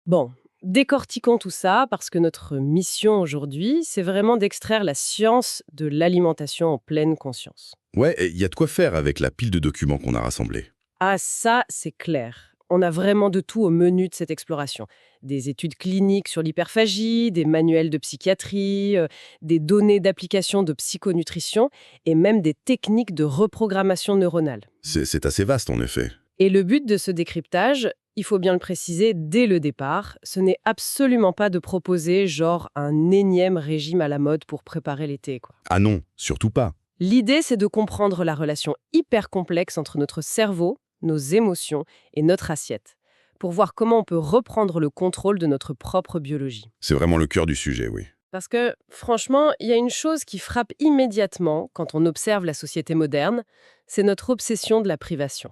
Bon, décortiquons tout ça parce que notre mission aujourd'hui, c'est vraiment d'extraire la science de l'alimentation en pleine conscience. Ouais, il y a de quoi faire avec la pile de documents qu'on a rassemblés. Ah ça, c'est clair. On a vraiment de tout au menu de cette exploration. Des études cliniques sur l'hyperphagie, des manuels de psychiatrie, des données d'application de psychonutrition et même des techniques de reprogrammation neuronale. C'est assez vaste, en effet. Et le but de ce décryptage, il faut bien le préciser dès le départ, ce n'est absolument pas de proposer genre un énième régime à la mode pour préparer l'été, quoi. Ah non, surtout pas. L'idée, c'est de comprendre la relation hyper complexe entre notre cerveau, nos émotions et notre assiette, pour voir comment on peut reprendre le contrôle de notre propre biologie. C'est vraiment le cœur du sujet, oui. Parce que, franchement, il y a une chose qui frappe immédiatement quand on observe la société moderne, c'est notre obsession de la privation.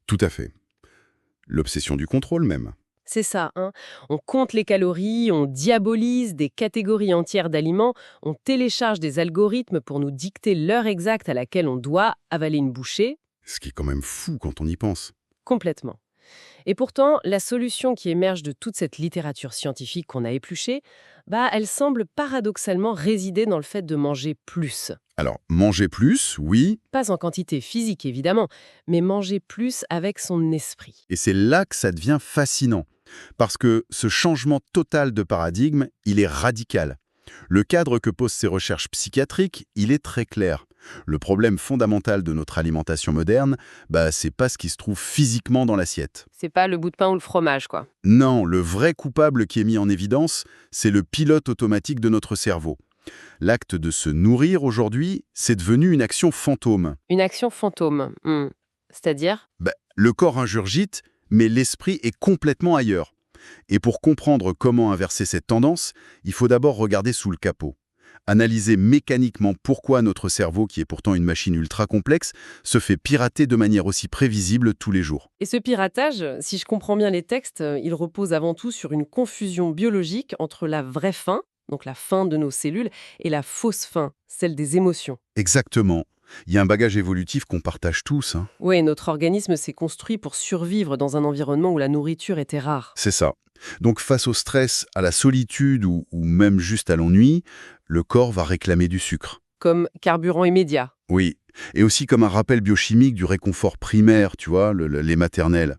Tout à fait. L'obsession du contrôle, même. C'est ça, hein. On compte les calories, on diabolise des catégories entières d'aliments, on télécharge des algorithmes pour nous dicter l'heure exacte à laquelle on doit avaler une bouchée, Ce qui est quand même fou quand on y pense. complètement. Et pourtant, la solution qui émerge de toute cette littérature scientifique qu'on a épluchée, elle semble paradoxalement résider dans le fait de manger plus. Alors, manger plus, oui, Pas en quantité physique évidemment, mais manger plus avec son esprit. et c'est là que ça devient fascinant. Parce que ce changement total de paradigme, il est radical. Le cadre que posent ces recherches psychiatriques, il est très clair. Le problème fondamental de notre alimentation moderne, c'est pas ce qui se trouve physiquement dans l'assiette. C'est pas le bout de pain ou le fromage, quoi. Non, le vrai coupable qui est mis en évidence, c'est le pilote automatique de notre cerveau. L'acte de se nourrir aujourd'hui, c'est devenu une action fantôme. Une action fantôme. C'est-à-dire? Le corps ingurgite, mais l'esprit est complètement ailleurs. Et pour comprendre comment inverser cette tendance, il faut d'abord regarder sous le capot. Analyser mécaniquement pourquoi notre cerveau, qui est pourtant une machine ultra complexe, se fait pirater de manière aussi prévisible tous les jours. Et ce piratage, si je comprends bien les textes, il repose avant tout sur une confusion biologique entre la vraie faim, donc la faim de nos cellules, et la fausse faim, celle des émotions. Exactement. Il y a un bagage évolutif qu'on partage tous, hein. Oui, notre organisme s'est construit pour survivre dans un environnement où la nourriture était rare. C'est ça. Donc face au stress, à la solitude ou même juste à l'ennui, le corps va réclamer du sucre. Comme carburant immédiat. Oui. Et aussi comme un rappel biochimique du réconfort primaire, tu vois, le lait maternel.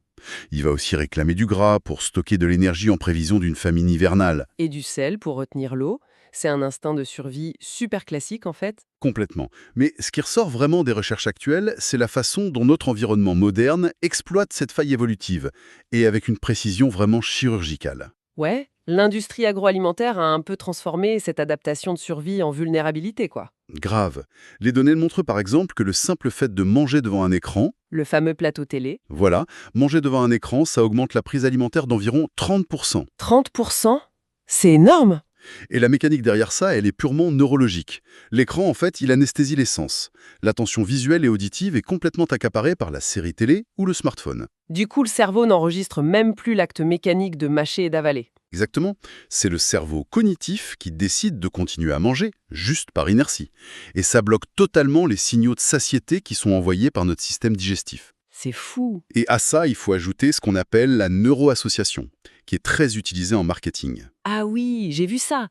Il va aussi réclamer du gras pour stocker de l'énergie en prévision d'une famine hivernale. Et du sel pour retenir l'eau. C'est un instinct de survie super classique en fait. Complètement. Mais ce qui ressort vraiment des recherches actuelles, c'est la façon dont notre environnement moderne exploite cette faille évolutive, et avec une précision vraiment chirurgicale. Ouais, l'industrie agroalimentaire a un peu transformé cette adaptation de survie en vulnérabilité, quoi. Grave. Les données montrent par exemple que le simple fait de manger devant un écran, Le fameux plateau télé. voilà, manger devant un écran, ça augmente la prise alimentaire d'environ 30%. 30%? C'est énorme! Et la mécanique derrière ça, elle est purement neurologique. L'écran, en fait, il anesthésie les sens. L'attention visuelle et auditive est complètement accaparée par la série télé ou le smartphone. Du coup, le cerveau n'enregistre même plus l'acte mécanique de mâcher et d'avaler. Exactement. C'est le cerveau cognitif qui décide de continuer à manger, juste par inertie. Et ça bloque totalement les signaux de satiété qui sont envoyés par notre système digestif. C'est fou! Et à ça, il faut ajouter ce qu'on appelle la neuroassociation, qui est très utilisée en marketing. Ah oui, j'ai vu ça!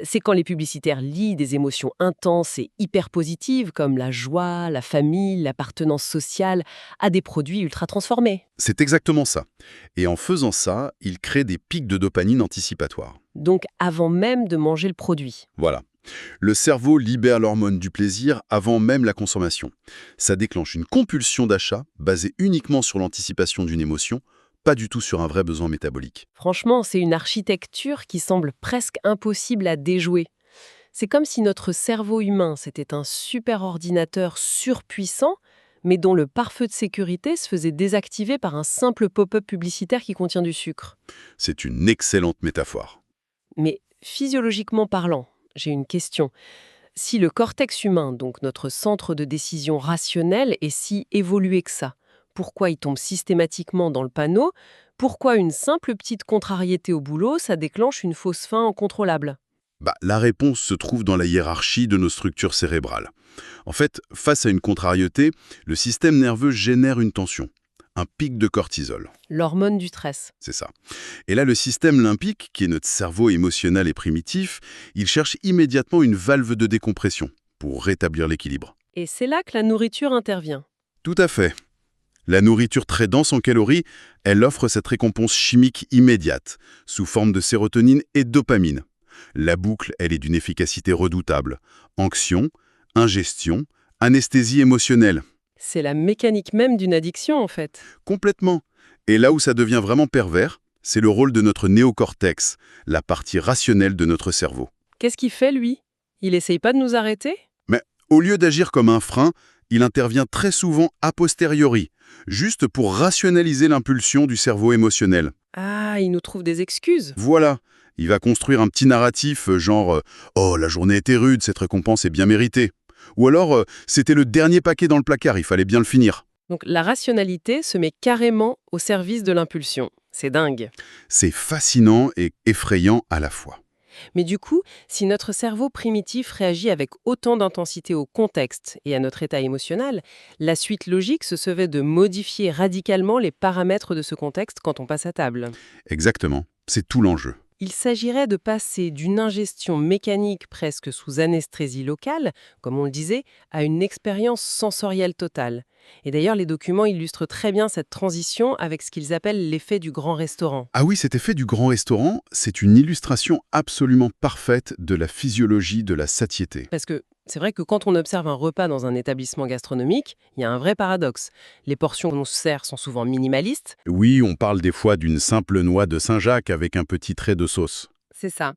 C'est quand les publicitaires lient des émotions intenses et hyper positives comme la joie, la famille, l'appartenance sociale à des produits ultra transformés. C'est exactement ça. Et en faisant ça, ils créent des pics de dopamine anticipatoires. Donc avant même de manger le produit. Voilà. Le cerveau libère l'hormone du plaisir avant même la consommation. Ça déclenche une compulsion d'achat basée uniquement sur l'anticipation d'une émotion, pas du tout sur un vrai besoin métabolique. Franchement, c'est une architecture qui semble presque impossible à déjouer. C'est comme si notre cerveau humain, c'était un super ordinateur surpuissant, mais dont le pare-feu de sécurité se faisait désactiver par un simple pop-up publicitaire qui contient du sucre. C'est une excellente métaphore. Mais physiologiquement parlant, j'ai une question. Si le cortex humain, donc notre centre de décision rationnel, est si évolué que ça, pourquoi il tombe systématiquement dans le panneau? Pourquoi une simple petite contrariété au boulot, ça déclenche une fausse faim incontrôlable? La réponse se trouve dans la hiérarchie de nos structures cérébrales. En fait, face à une contrariété, le système nerveux génère une tension. un pic de cortisol. L'hormone du stress. C'est ça. Et là, le système limbique, qui est notre cerveau émotionnel et primitif, il cherche immédiatement une valve de décompression pour rétablir l'équilibre. Et c'est là que la nourriture intervient. Tout à fait. La nourriture très dense en calories, elle offre cette récompense chimique immédiate, sous forme de sérotonine et de dopamine. La boucle, elle est d'une efficacité redoutable. Anxion, ingestion, anesthésie émotionnelle. C'est la mécanique même d'une addiction, en fait. Complètement. Et là où ça devient vraiment pervers, c'est le rôle de notre néocortex, la partie rationnelle de notre cerveau. Qu'est-ce qu'il fait, lui? Il essaye pas de nous arrêter? Mais au lieu d'agir comme un frein, il intervient très souvent a posteriori, juste pour rationaliser l'impulsion du cerveau émotionnel. Ah, il nous trouve des excuses. Voilà, il va construire un petit narratif genre Oh, la journée était rude, cette récompense est bien méritée ». Ou alors C'était le dernier paquet dans le placard, il fallait bien le finir ». Donc la rationalité se met carrément au service de l'impulsion. C'est dingue. C'est fascinant et effrayant à la fois. Mais du coup, si notre cerveau primitif réagit avec autant d'intensité au contexte et à notre état émotionnel, la suite logique se serait de modifier radicalement les paramètres de ce contexte quand on passe à table. Exactement, c'est tout l'enjeu. Il s'agirait de passer d'une ingestion mécanique presque sous anesthésie locale, comme on le disait, à une expérience sensorielle totale. Et d'ailleurs, les documents illustrent très bien cette transition avec ce qu'ils appellent l'effet du grand restaurant. Ah oui, cet effet du grand restaurant, c'est une illustration absolument parfaite de la physiologie de la satiété. Parce que c'est vrai que quand on observe un repas dans un établissement gastronomique, il y a un vrai paradoxe. Les portions qu'on nous sert sont souvent minimalistes. Oui, on parle des fois d'une simple noix de Saint-Jacques avec un petit trait de sauce. C'est ça.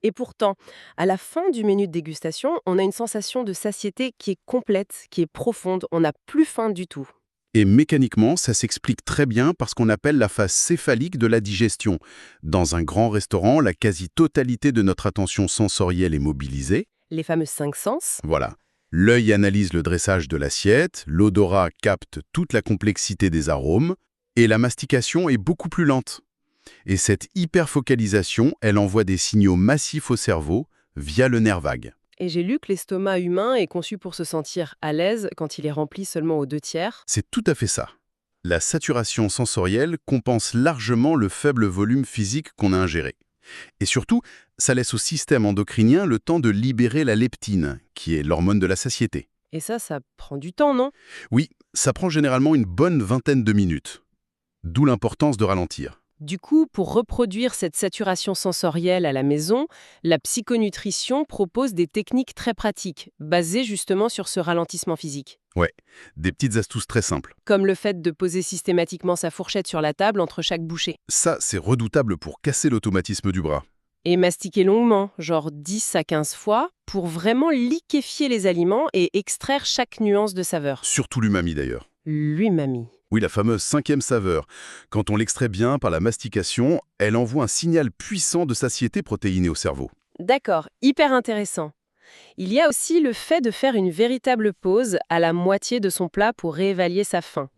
Et pourtant, à la fin du menu de dégustation, on a une sensation de satiété qui est complète, qui est profonde. On n'a plus faim du tout. Et mécaniquement, ça s'explique très bien par ce qu'on appelle la phase céphalique de la digestion. Dans un grand restaurant, la quasi-totalité de notre attention sensorielle est mobilisée. Les fameux 5 sens. Voilà. L'œil analyse le dressage de l'assiette, l'odorat capte toute la complexité des arômes, et la mastication est beaucoup plus lente. Et cette hyperfocalisation, elle envoie des signaux massifs au cerveau via le nerf vague. Et j'ai lu que l'estomac humain est conçu pour se sentir à l'aise quand il est rempli seulement aux 2/3. C'est tout à fait ça. La saturation sensorielle compense largement le faible volume physique qu'on a ingéré. Et surtout, ça laisse au système endocrinien le temps de libérer la leptine, qui est l'hormone de la satiété. Et ça prend du temps, non? Oui, ça prend généralement une bonne vingtaine de minutes. D'où l'importance de ralentir. Du coup, pour reproduire cette saturation sensorielle à la maison, la psychonutrition propose des techniques très pratiques, basées justement sur ce ralentissement physique. Ouais, des petites astuces très simples. Comme le fait de poser systématiquement sa fourchette sur la table entre chaque bouchée. Ça, c'est redoutable pour casser l'automatisme du bras. Et mastiquer longuement, genre 10 à 15 fois, pour vraiment liquéfier les aliments et extraire chaque nuance de saveur. Surtout l'umami d'ailleurs. L'umami. Oui, la fameuse 5e saveur. Quand on l'extrait bien par la mastication, elle envoie un signal puissant de satiété protéinée au cerveau. D'accord, hyper intéressant. Il y a aussi le fait de faire une véritable pause à la moitié de son plat pour réévaluer sa faim.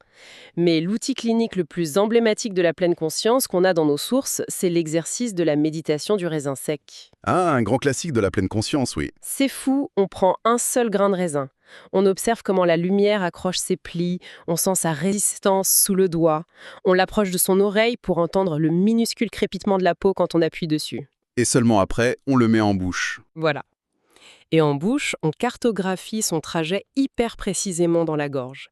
Mais l'outil clinique le plus emblématique de la pleine conscience qu'on a dans nos sources, c'est l'exercice de la méditation du raisin sec. Ah, un grand classique de la pleine conscience, oui. C'est fou, on prend un seul grain de raisin. On observe comment la lumière accroche ses plis, on sent sa résistance sous le doigt. On l'approche de son oreille pour entendre le minuscule crépitement de la peau quand on appuie dessus. Et seulement après, on le met en bouche. Voilà. Et en bouche, on cartographie son trajet hyper précisément dans la gorge.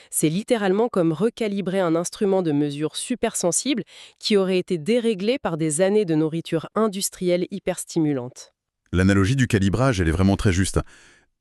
C'est littéralement comme recalibrer un instrument de mesure super sensible qui aurait été déréglé par des années de nourriture industrielle hyper stimulante. L'analogie du calibrage, elle est vraiment très juste.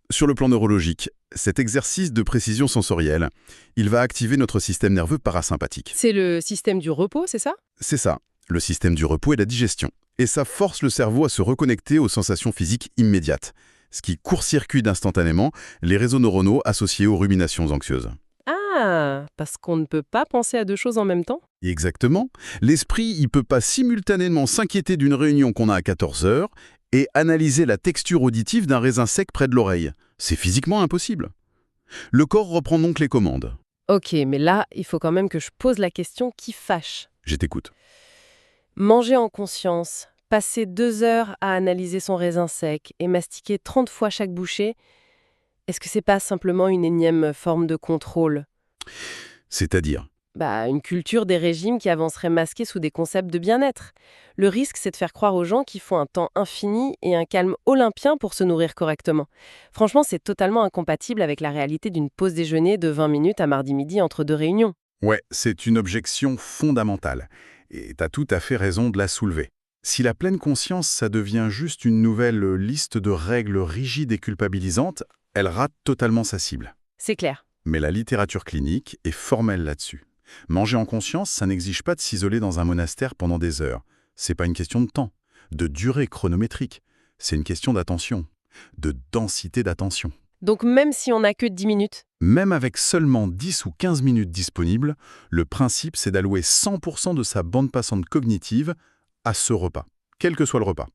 Sur le plan neurologique, cet exercice de précision sensorielle, il va activer notre système nerveux parasympathique. C'est le système du repos, c'est ça? C'est ça, le système du repos et la digestion. Et ça force le cerveau à se reconnecter aux sensations physiques immédiates, ce qui court-circuite instantanément les réseaux neuronaux associés aux ruminations anxieuses. Ah, parce qu'on ne peut pas penser à deux choses en même temps? Exactement. L'esprit, il peut pas simultanément s'inquiéter d'une réunion qu'on a à 14 heures et analyser la texture auditive d'un raisin sec près de l'oreille. C'est physiquement impossible. Le corps reprend donc les commandes. Ok, mais là, il faut quand même que je pose la question qui fâche. Je t'écoute. Manger en conscience, passer 2 heures à analyser son raisin sec et mastiquer 30 fois chaque bouchée, est-ce que c'est pas simplement une énième forme de contrôle? C'est-à-dire, Une culture des régimes qui avancerait masquée sous des concepts de bien-être. Le risque, c'est de faire croire aux gens qu'il faut un temps infini et un calme olympien pour se nourrir correctement. Franchement, c'est totalement incompatible avec la réalité d'une pause déjeuner de 20 minutes à mardi midi entre deux réunions. Ouais, c'est une objection fondamentale. Et t'as tout à fait raison de la soulever. Si la pleine conscience, ça devient juste une nouvelle liste de règles rigides et culpabilisantes, elle rate totalement sa cible. C'est clair. Mais la littérature clinique est formelle là-dessus. Manger en conscience, ça n'exige pas de s'isoler dans un monastère pendant des heures. C'est pas une question de temps, de durée chronométrique. C'est une question d'attention, de densité d'attention. Donc même si on n'a que 10 minutes. Même avec seulement 10 ou 15 minutes disponibles, le principe c'est d'allouer 100% de sa bande passante cognitive à ce repas, quel que soit le repas.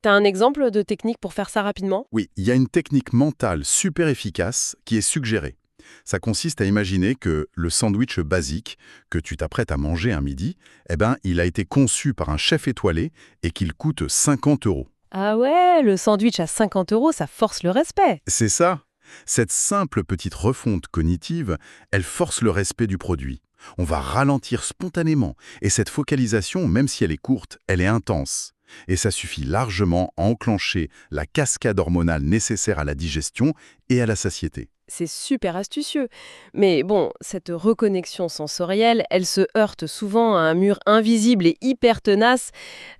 T'as un exemple de technique pour faire ça rapidement? Oui, il y a une technique mentale super efficace qui est suggérée. Ça consiste à imaginer que le sandwich basique que tu t'apprêtes à manger un midi, il a été conçu par un chef étoilé et qu'il coûte 50 euros. Ah ouais, le sandwich à 50 euros, ça force le respect. C'est ça. Cette simple petite refonte cognitive, elle force le respect du produit. On va ralentir spontanément, et cette focalisation, même si elle est courte, elle est intense. Et ça suffit largement à enclencher la cascade hormonale nécessaire à la digestion et à la satiété. C'est super astucieux. Mais bon, cette reconnexion sensorielle, elle se heurte souvent à un mur invisible et hyper tenace,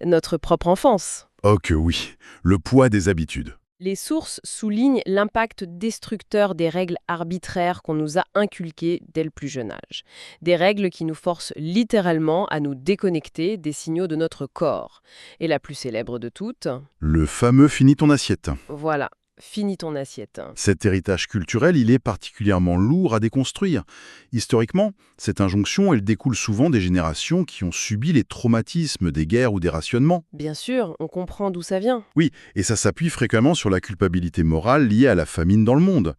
notre propre enfance. Oh que oui, le poids des habitudes. Les sources soulignent l'impact destructeur des règles arbitraires qu'on nous a inculquées dès le plus jeune âge. Des règles qui nous forcent littéralement à nous déconnecter des signaux de notre corps. Et la plus célèbre de toutes, Le fameux finis ton assiette. voilà, finis ton assiette. Cet héritage culturel, il est particulièrement lourd à déconstruire. Historiquement, cette injonction, elle découle souvent des générations qui ont subi les traumatismes des guerres ou des rationnements. Bien sûr, on comprend d'où ça vient. Oui, et ça s'appuie fréquemment sur la culpabilité morale liée à la famine dans le monde.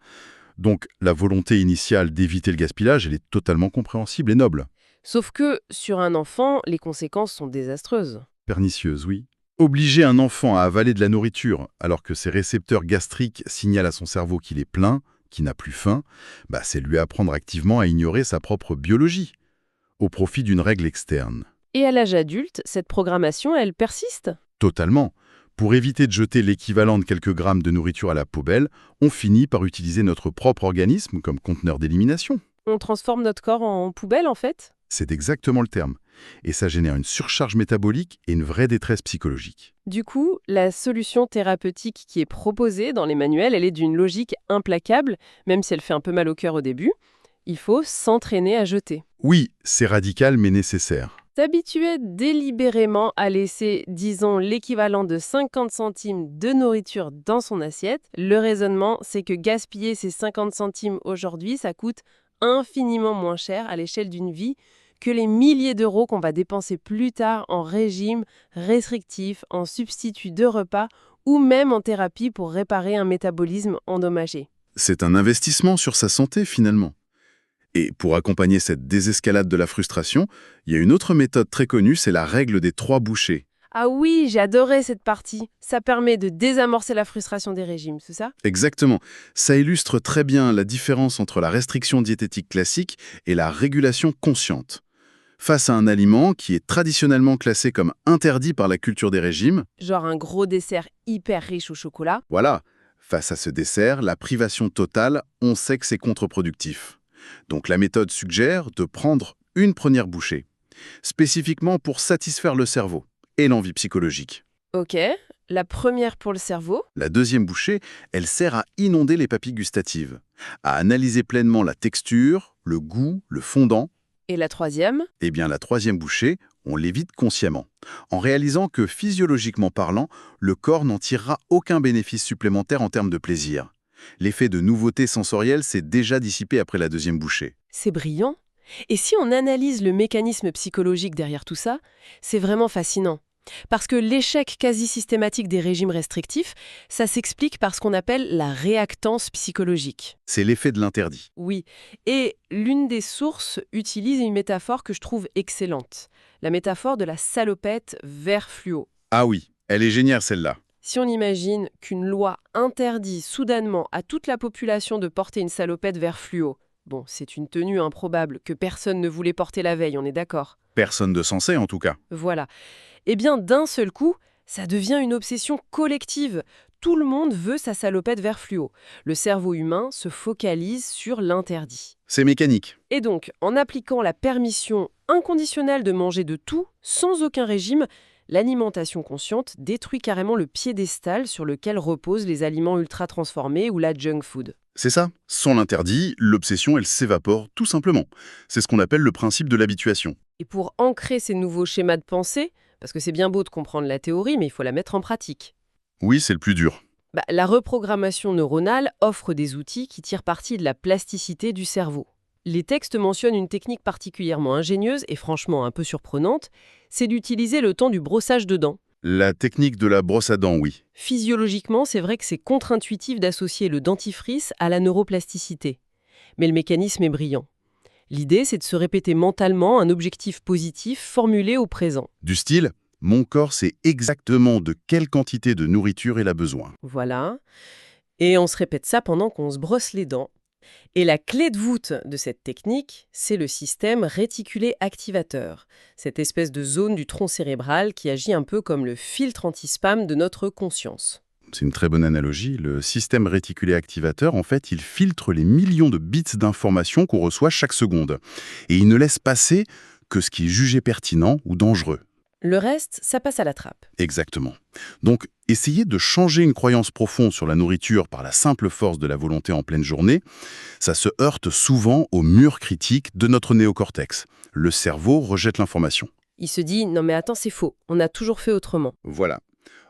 Donc, la volonté initiale d'éviter le gaspillage, elle est totalement compréhensible et noble. Sauf que, sur un enfant, les conséquences sont désastreuses. Pernicieuse, oui. Obliger un enfant à avaler de la nourriture alors que ses récepteurs gastriques signalent à son cerveau qu'il est plein, qu'il n'a plus faim, c'est lui apprendre activement à ignorer sa propre biologie, au profit d'une règle externe. Et à l'âge adulte, cette programmation, elle persiste. Totalement. Pour éviter de jeter l'équivalent de quelques grammes de nourriture à la poubelle, on finit par utiliser notre propre organisme comme conteneur d'élimination. On transforme notre corps en poubelle, en fait. C'est exactement le terme. Et ça génère une surcharge métabolique et une vraie détresse psychologique. Du coup, la solution thérapeutique qui est proposée dans les manuels, elle est d'une logique implacable, même si elle fait un peu mal au cœur au début. Il faut s'entraîner à jeter. Oui, c'est radical mais nécessaire. S'habituer délibérément à laisser, disons, l'équivalent de 50 centimes de nourriture dans son assiette. Le raisonnement, c'est que gaspiller ces 50 centimes aujourd'hui, ça coûte infiniment moins cher à l'échelle d'une vie que les milliers d'euros qu'on va dépenser plus tard en régime restrictif, en substitut de repas ou même en thérapie pour réparer un métabolisme endommagé. C'est un investissement sur sa santé finalement. Et pour accompagner cette désescalade de la frustration, il y a une autre méthode très connue, c'est la règle des 3 bouchées. Ah oui, j'ai adoré cette partie. Ça permet de désamorcer la frustration des régimes, c'est ça? Exactement. Ça illustre très bien la différence entre la restriction diététique classique et la régulation consciente. Face à un aliment qui est traditionnellement classé comme interdit par la culture des régimes, Genre un gros dessert hyper riche au chocolat. voilà, face à ce dessert, la privation totale, on sait que c'est contre-productif. Donc la méthode suggère de prendre une première bouchée, spécifiquement pour satisfaire le cerveau et l'envie psychologique. Ok, la première pour le cerveau. La deuxième bouchée, elle sert à inonder les papilles gustatives, à analyser pleinement la texture, le goût, le fondant. Et la troisième? Eh bien, la troisième bouchée, on l'évite consciemment, en réalisant que physiologiquement parlant, le corps n'en tirera aucun bénéfice supplémentaire en termes de plaisir. L'effet de nouveauté sensorielle s'est déjà dissipé après la deuxième bouchée. C'est brillant. Et si on analyse le mécanisme psychologique derrière tout ça, c'est vraiment fascinant. Parce que l'échec quasi systématique des régimes restrictifs, ça s'explique par ce qu'on appelle la réactance psychologique. C'est l'effet de l'interdit. Oui, et l'une des sources utilise une métaphore que je trouve excellente. La métaphore de la salopette vert fluo. Ah oui, elle est géniale celle-là. Si on imagine qu'une loi interdit soudainement à toute la population de porter une salopette vert fluo, Bon, c'est une tenue improbable que personne ne voulait porter la veille, on est d'accord. Personne de sensé, en tout cas. Voilà. Eh bien, d'un seul coup, ça devient une obsession collective. Tout le monde veut sa salopette vert fluo. Le cerveau humain se focalise sur l'interdit. C'est mécanique. Et donc, en appliquant la permission inconditionnelle de manger de tout, sans aucun régime, l'alimentation consciente détruit carrément le piédestal sur lequel reposent les aliments ultra transformés ou la junk food. C'est ça. Sans l'interdit, l'obsession, elle s'évapore tout simplement. C'est ce qu'on appelle le principe de l'habituation. Et pour ancrer ces nouveaux schémas de pensée, parce que c'est bien beau de comprendre la théorie, mais il faut la mettre en pratique. Oui, c'est le plus dur. La reprogrammation neuronale offre des outils qui tirent parti de la plasticité du cerveau. Les textes mentionnent une technique particulièrement ingénieuse et franchement un peu surprenante, c'est d'utiliser le temps du brossage de dents. La technique de la brosse à dents, oui. Physiologiquement, c'est vrai que c'est contre-intuitif d'associer le dentifrice à la neuroplasticité. Mais le mécanisme est brillant. L'idée, c'est de se répéter mentalement un objectif positif formulé au présent. Du style, mon corps sait exactement de quelle quantité de nourriture il a besoin. Voilà. Et on se répète ça pendant qu'on se brosse les dents. Et la clé de voûte de cette technique, c'est le système réticulé activateur, cette espèce de zone du tronc cérébral qui agit un peu comme le filtre anti-spam de notre conscience. C'est une très bonne analogie. Le système réticulé activateur, en fait, il filtre les millions de bits d'informations qu'on reçoit chaque seconde. Et il ne laisse passer que ce qui est jugé pertinent ou dangereux. Le reste, ça passe à la trappe. Exactement. Donc, essayer de changer une croyance profonde sur la nourriture par la simple force de la volonté en pleine journée, ça se heurte souvent au mur critique de notre néocortex. Le cerveau rejette l'information. Il se dit « Non mais attends, c'est faux, on a toujours fait autrement ». Voilà.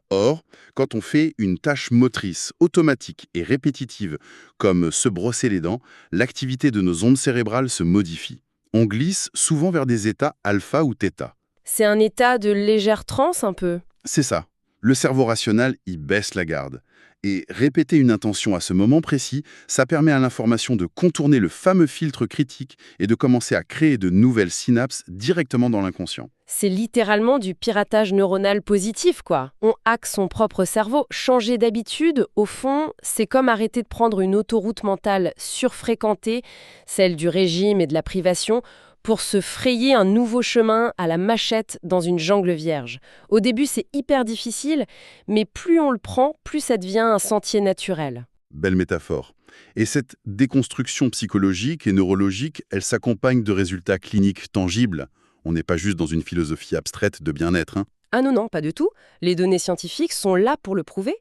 Or, quand on fait une tâche motrice, automatique et répétitive, comme se brosser les dents, l'activité de nos ondes cérébrales se modifie. On glisse souvent vers des états alpha ou θ. C'est un état de légère transe un peu. C'est ça. Le cerveau rationnel, il baisse la garde. Et répéter une intention à ce moment précis, ça permet à l'information de contourner le fameux filtre critique et de commencer à créer de nouvelles synapses directement dans l'inconscient. C'est littéralement du piratage neuronal positif, quoi. On hack son propre cerveau. Changer d'habitude, au fond, c'est comme arrêter de prendre une autoroute mentale surfréquentée, celle du régime et de la privation, pour se frayer un nouveau chemin à la machette dans une jungle vierge. Au début, c'est hyper difficile, mais plus on le prend, plus ça devient un sentier naturel. Belle métaphore. Et cette déconstruction psychologique et neurologique, elle s'accompagne de résultats cliniques tangibles. On n'est pas juste dans une philosophie abstraite de bien-être. Ah non, pas du tout. Les données scientifiques sont là pour le prouver.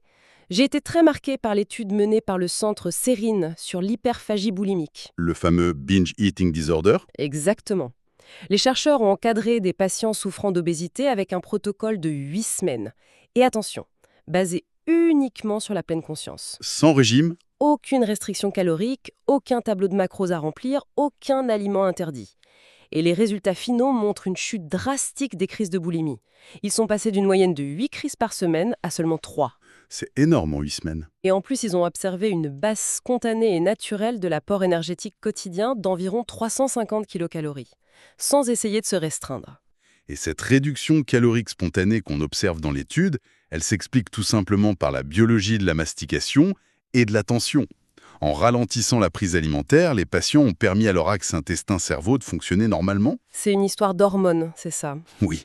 J'ai été très marquée par l'étude menée par le centre Sérine sur l'hyperphagie boulimique. Le fameux binge eating disorder. Exactement. Les chercheurs ont encadré des patients souffrant d'obésité avec un protocole de 8 semaines. Et attention, basé uniquement sur la pleine conscience. Sans régime. Aucune restriction calorique, aucun tableau de macros à remplir, aucun aliment interdit. Et les résultats finaux montrent une chute drastique des crises de boulimie. Ils sont passés d'une moyenne de 8 crises par semaine à seulement 3. C'est énorme en 8 semaines. Et en plus, ils ont observé une baisse spontanée et naturelle de l'apport énergétique quotidien d'environ 350 kilocalories, sans essayer de se restreindre. Et cette réduction calorique spontanée qu'on observe dans l'étude, elle s'explique tout simplement par la biologie de la mastication et de la tension. En ralentissant la prise alimentaire, les patients ont permis à leur axe intestin-cerveau de fonctionner normalement. C'est une histoire d'hormones, c'est ça. Oui.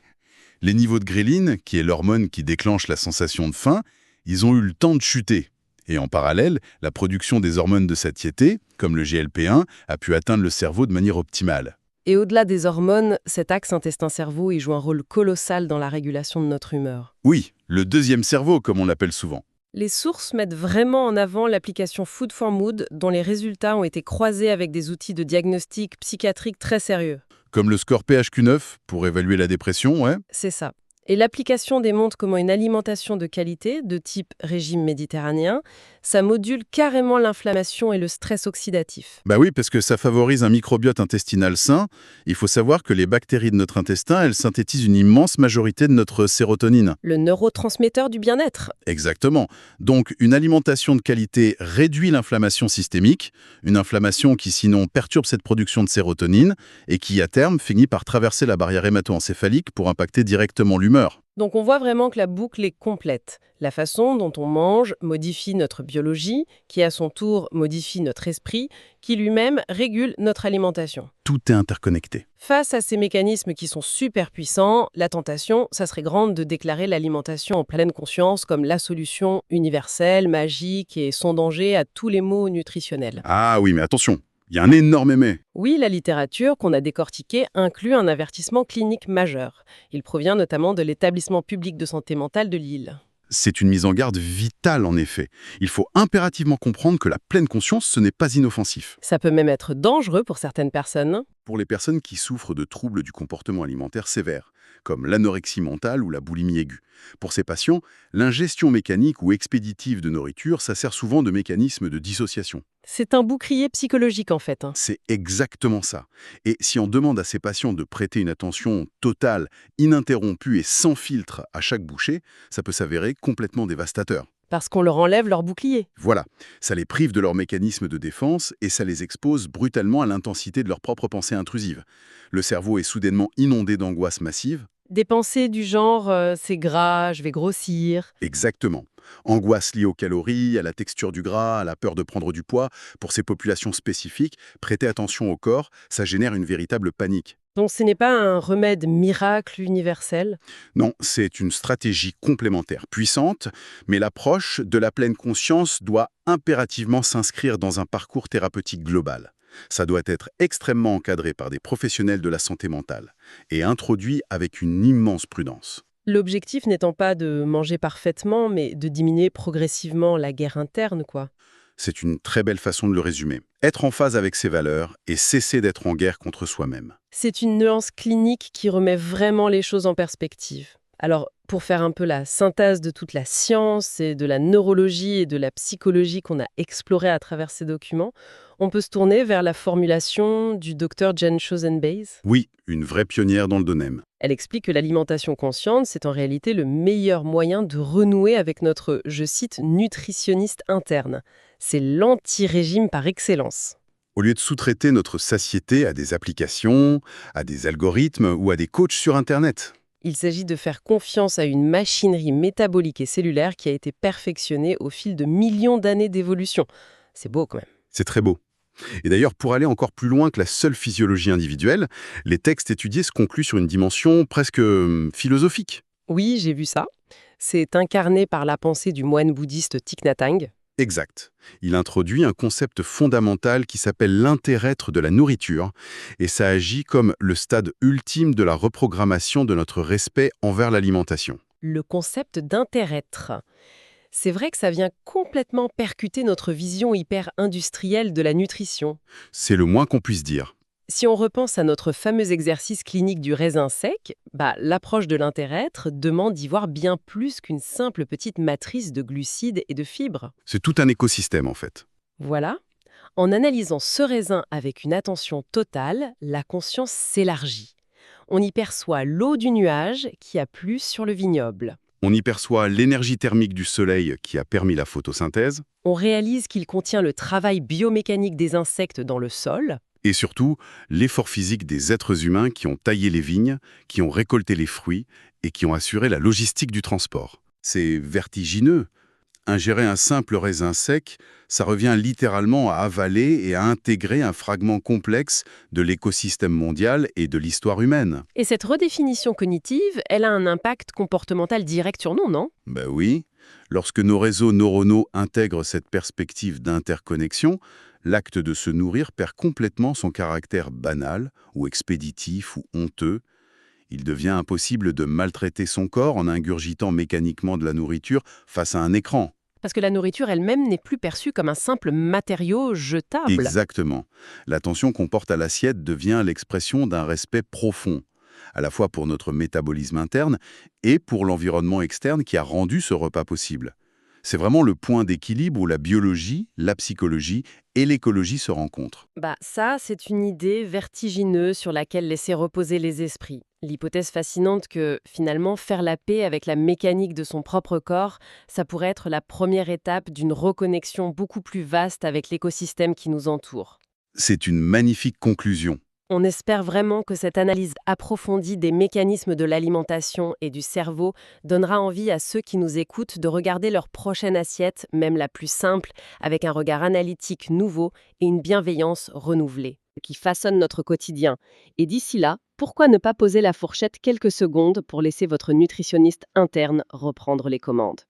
Les niveaux de gréline, qui est l'hormone qui déclenche la sensation de faim, ils ont eu le temps de chuter. Et en parallèle, la production des hormones de satiété, comme le GLP-1, a pu atteindre le cerveau de manière optimale. Et au-delà des hormones, cet axe intestin-cerveau, il joue un rôle colossal dans la régulation de notre humeur. Oui, le deuxième cerveau, comme on l'appelle souvent. Les sources mettent vraiment en avant l'application Food for Mood, dont les résultats ont été croisés avec des outils de diagnostic psychiatrique très sérieux. Comme le score PHQ-9 pour évaluer la dépression, ouais. C'est ça. Et l'application démontre comment une alimentation de qualité, de type régime méditerranéen, ça module carrément l'inflammation et le stress oxydatif. Bah oui, parce que ça favorise un microbiote intestinal sain. Il faut savoir que les bactéries de notre intestin, elles synthétisent une immense majorité de notre sérotonine. Le neurotransmetteur du bien-être. Exactement. Donc, une alimentation de qualité réduit l'inflammation systémique, une inflammation qui sinon perturbe cette production de sérotonine et qui, à terme, finit par traverser la barrière hémato-encéphalique pour impacter directement l'humeur. Donc on voit vraiment que la boucle est complète. La façon dont on mange modifie notre biologie, qui à son tour modifie notre esprit, qui lui-même régule notre alimentation. Tout est interconnecté. Face à ces mécanismes qui sont super puissants, la tentation, ça serait grande de déclarer l'alimentation en pleine conscience comme la solution universelle, magique et sans danger à tous les maux nutritionnels. Ah oui, mais attention, il y a un énorme mais. Oui, la littérature qu'on a décortiquée inclut un avertissement clinique majeur. Il provient notamment de l'établissement public de santé mentale de Lille. C'est une mise en garde vitale en effet. Il faut impérativement comprendre que la pleine conscience, ce n'est pas inoffensif. Ça peut même être dangereux pour certaines personnes. Pour les personnes qui souffrent de troubles du comportement alimentaire sévères, comme l'anorexie mentale ou la boulimie aiguë. Pour ces patients, l'ingestion mécanique ou expéditive de nourriture, ça sert souvent de mécanisme de dissociation. C'est un bouclier psychologique en fait. C'est exactement ça. Et si on demande à ces patients de prêter une attention totale, ininterrompue et sans filtre à chaque bouchée, ça peut s'avérer complètement dévastateur. Parce qu'on leur enlève leur bouclier. Voilà, ça les prive de leur mécanisme de défense et ça les expose brutalement à l'intensité de leurs propres pensées intrusives. Le cerveau est soudainement inondé d'angoisse massive. Des pensées du genre c'est gras, je vais grossir. Exactement. Angoisse liée aux calories, à la texture du gras, à la peur de prendre du poids. Pour ces populations spécifiques, prêter attention au corps, ça génère une véritable panique. Donc ce n'est pas un remède miracle universel. Non, c'est une stratégie complémentaire puissante, mais l'approche de la pleine conscience doit impérativement s'inscrire dans un parcours thérapeutique global. Ça doit être extrêmement encadré par des professionnels de la santé mentale et introduit avec une immense prudence. L'objectif n'étant pas de manger parfaitement, mais de diminuer progressivement la guerre interne, quoi. C'est une très belle façon de le résumer. Être en phase avec ses valeurs et cesser d'être en guerre contre soi-même. C'est une nuance clinique qui remet vraiment les choses en perspective. Alors, pour faire un peu la synthèse de toute la science et de la neurologie et de la psychologie qu'on a explorée à travers ces documents, on peut se tourner vers la formulation du docteur Jen Chosenbase. Oui, une vraie pionnière dans le domaine. Elle explique que l'alimentation consciente, c'est en réalité le meilleur moyen de renouer avec notre, je cite, nutritionniste interne. C'est l'anti-régime par excellence. Au lieu de sous-traiter notre satiété à des applications, à des algorithmes ou à des coachs sur Internet. Il s'agit de faire confiance à une machinerie métabolique et cellulaire qui a été perfectionnée au fil de millions d'années d'évolution. C'est beau quand même. C'est très beau. Et d'ailleurs, pour aller encore plus loin que la seule physiologie individuelle, les textes étudiés se concluent sur une dimension presque philosophique. Oui, j'ai vu ça. C'est incarné par la pensée du moine bouddhiste Thich Nhat Hanh. Exact. Il introduit un concept fondamental qui s'appelle l'inter-être de la nourriture, et ça agit comme le stade ultime de la reprogrammation de notre respect envers l'alimentation. Le concept d'inter-être. C'est vrai que ça vient complètement percuter notre vision hyper industrielle de la nutrition. C'est le moins qu'on puisse dire. Si on repense à notre fameux exercice clinique du raisin sec, l'approche de l'inter-être demande d'y voir bien plus qu'une simple petite matrice de glucides et de fibres. C'est tout un écosystème en fait. Voilà. En analysant ce raisin avec une attention totale, la conscience s'élargit. On y perçoit l'eau du nuage qui a plu sur le vignoble. On y perçoit l'énergie thermique du soleil qui a permis la photosynthèse, On réalise qu'il contient le travail biomécanique des insectes dans le sol. et surtout l'effort physique des êtres humains qui ont taillé les vignes, qui ont récolté les fruits et qui ont assuré la logistique du transport. C'est vertigineux. Ingérer un simple raisin sec, ça revient littéralement à avaler et à intégrer un fragment complexe de l'écosystème mondial et de l'histoire humaine. Et cette redéfinition cognitive, elle a un impact comportemental direct sur nous, non? Ben oui, lorsque nos réseaux neuronaux intègrent cette perspective d'interconnexion, l'acte de se nourrir perd complètement son caractère banal ou expéditif ou honteux. Il devient impossible de maltraiter son corps en ingurgitant mécaniquement de la nourriture face à un écran. Parce que la nourriture elle-même n'est plus perçue comme un simple matériau jetable. Exactement. L'attention qu'on porte à l'assiette devient l'expression d'un respect profond, à la fois pour notre métabolisme interne et pour l'environnement externe qui a rendu ce repas possible. C'est vraiment le point d'équilibre où la biologie, la psychologie et l'écologie se rencontrent. Ça, c'est une idée vertigineuse sur laquelle laisser reposer les esprits. L'hypothèse fascinante que, finalement, faire la paix avec la mécanique de son propre corps, ça pourrait être la première étape d'une reconnexion beaucoup plus vaste avec l'écosystème qui nous entoure. C'est une magnifique conclusion. On espère vraiment que cette analyse approfondie des mécanismes de l'alimentation et du cerveau donnera envie à ceux qui nous écoutent de regarder leur prochaine assiette, même la plus simple, avec un regard analytique nouveau et une bienveillance renouvelée, qui façonne notre quotidien. Et d'ici là, pourquoi ne pas poser la fourchette quelques secondes pour laisser votre nutritionniste interne reprendre les commandes?